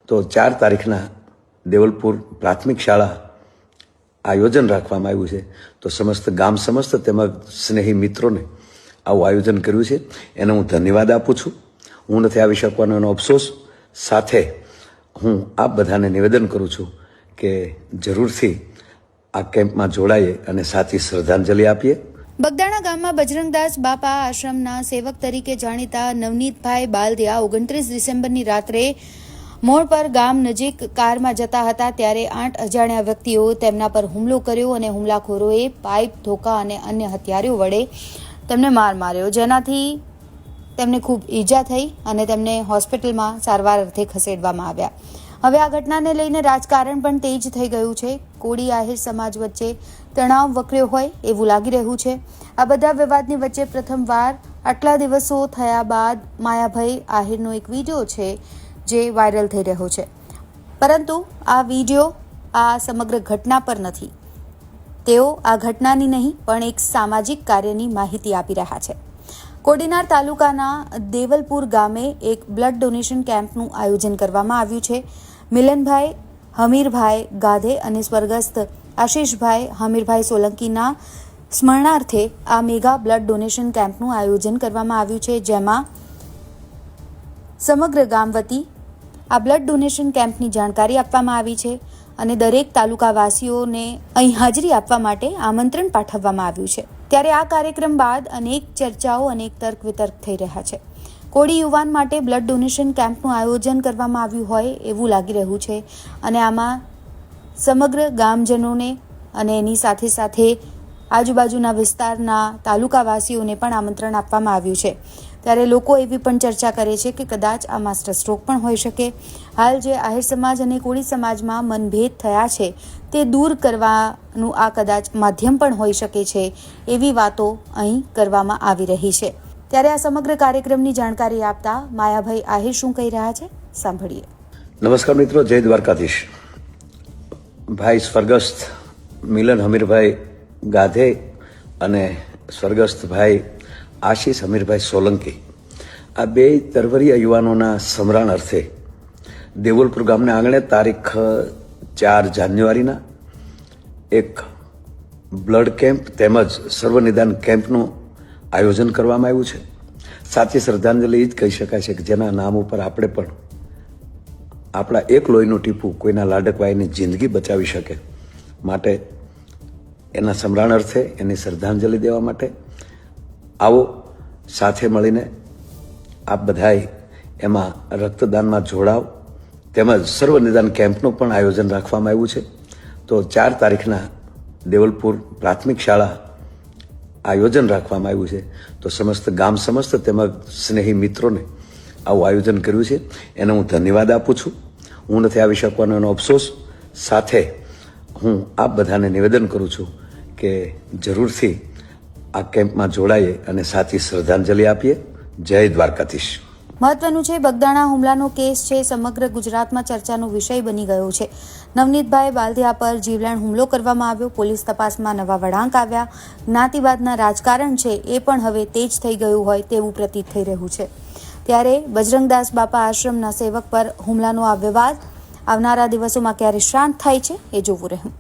તો 4 તારીખના દેવલપુર પ્રાથમિક શાળા આયોજન રાખવામાં આવ્યું છે. તો સમસ્ત તેમજ સ્નેહી મિત્રોને આવું આયોજન કર્યું છે એને હું ધન્યવાદ આપું છું. હું નથી આવી શકવાનો એનો અફસોસ સાથે હું આપ બધાને નિવેદન કરું છું કે જરૂરથી આ કેમ્પમાં જોડાઈએ અને સાચી શ્રદ્ધાંજલિ આપીએ. બગદાણા ગામમાં બજરંગદાસ બાપા આશ્રમના સેવક તરીકે જાણીતા નવનીતભાઈ બાલદિયા 29 ડિસેમ્બરની રાત્રે મોડ પર ગામ નજીક કારમાં જતા હતા ત્યારે 8 અજાણ્યા વ્યક્તિઓ તેમના પર હુમલો કર્યો અને હુમલાખોરોએ પાઇપ, ધોકા અને અન્ય હથિયારો વડે તેમને માર માર્યો, જેનાથી તેમને ખૂબ ઈજા થઈ અને તેમને હોસ્પિટલમાં સારવાર અર્થે ખસેડવામાં આવ્યા. હવે આ ઘટનાને લઈને રાજકારણ પણ તેજ થઈ ગયું છે. કોળી આહિર સમાજ વચ્ચે તણાવ વકર્યો હોય એવું લાગી રહ્યું છે. આ બધા વિવાદની વચ્ચે પ્રથમવાર આટલા દિવસો થયા બાદ માયાભાઈ આહિરનો એક વિડીયો છે જે વાયરલ થઈ રહ્યો છે. પરંતુ આ વિડીયો આ સમગ્ર ઘટના પર નથી. તેઓ આ ઘટનાની નહીં પણ એક સામાજિક કાર્યની માહિતી આપી રહ્યા છે. કોડીનાર તાલુકાના દેવલપુર ગામે એક બ્લડ ડોનેશન કેમ્પનું આયોજન કરવામાં આવ્યું છે. મિલનભાઈ હમીરભાઈ ગાધે અને સ્વર્ગસ્થ આશીષભાઈ હમીરભાઈ સોલંકીના સ્મરણાર્થે આ મેગા બ્લડ ડોનેશન કેમ્પનું આયોજન કરવામાં આવ્યું છે, જેમાં સમગ્ર ગામ વતી આ બ્લડ ડોનેશન કેમ્પની જાણકારી આપવામાં આવી છે અને દરેક તાલુકાવાસીઓને અહીં હાજરી આપવા માટે આમંત્રણ પાઠવવામાં આવ્યું છે. ત્યારે આ કાર્યક્રમ બાદ અનેક ચર્ચાઓ અને તર્ક વિતર્ક થઈ રહ્યા છે. કોળી યુવાન માટે બ્લડ ડોનેશન કેમ્પનું આયોજન કરવામાં આવ્યું હોય એવું લાગી રહ્યું છે અને આમાં સમગ્ર ગામજનોને અને એની સાથે સાથે આજુબાજુના વિસ્તારના તાલુકાવાસીઓને પણ આમંત્રણ આપવામાં આવ્યું છે. ત્યારે લોકો એવી પણ ચર્ચા કરે છે કે કદાચ આ માસ્ટર સ્ટ્રોક પણ હોઈ શકે. હાલ જે આહિર સમાજ અને કોળી સમાજમાં મનભેદ થયા છે તે દૂર કરવાનું આ કદાચ માધ્યમ પણ હોઈ શકે છે એવી વાતો અહીં કરવામાં આવી રહી છે. ત્યારે આ સમગ્ર કાર્યક્રમની જાણકારી આપતા માયાભાઈ આહિર શું કહી રહ્યા છે સાંભળીએ. નમસ્કાર મિત્રો, જય દ્વારકાધીશ. ભાઈ સ્વર્ગસ્થ મિલન હમીરભાઈ ગાધે અને સ્વર્ગસ્થ ભાઈ આશીષ હમીરભાઈ સોલંકી આ બે તરવરીયા યુવાનોના સમરણ અર્થે દેવલપુર ગામના આંગણે તારીખ 4 જાન્યુઆરીના એક બ્લડ કેમ્પ તેમજ સર્વનિદાન કેમ્પનું આયોજન કરવામાં આવ્યું છે. સાચી શ્રદ્ધાંજલિ એ જ કહી શકાય છે કે જેના નામ ઉપર આપણે પણ આપણા એક લોહીનું ટીપું કોઈના લાડકવાઈની જિંદગી બચાવી શકે માટે એના સમરણ અર્થે એની શ્રદ્ધાંજલિ દેવા માટે આવો સાથે મળીને આપ બધાએ એમાં રક્તદાનમાં જોડાવ. તેમજ સર્વનિદાન કેમ્પનું પણ આયોજન રાખવામાં આવ્યું છે. તો 4 તારીખના દેવલપુર પ્રાથમિક શાળા આયોજન રાખવામાં આવ્યું છે. તો સમસ્ત તેમજ સ્નેહી મિત્રોને આવું આયોજન કર્યું છે એને હું ધન્યવાદ આપું છું. હું નથી આવી શકવાનો એનો અફસોસ સાથે હું આપ બધાને નિવેદન કરું છું કે જરૂરથી આ કેમ્પમાં જોડાઈએ અને સાચી શ્રદ્ધાંજલિ આપીએ. જય દ્વારકાધીશ. મહત્વનું છે, બગદાણા હુમલાનો કેસ છે સમગ્ર ગુજરાતમાં ચર્ચાનો વિષય બની ગયો છે. નવનીતભાઈ બાલદિયા પર જીવલેણ હુમલો કરવામાં આવ્યો. પોલીસ તપાસમાં નવા વળાંક આવ્યા. જ્ઞાતિવાદના રાજકારણ છે એ પણ હવે તેજ થઈ ગયું હોય તેવું પ્રતીત થઈ રહ્યું છે. ત્યારે બજરંગદાસ બાપા આશ્રમના સેવક પર હુમલાનો આ વિવાદ આવનારા દિવસોમાં ક્યારે શાંત થાય છે એ જોવું રહ્યું.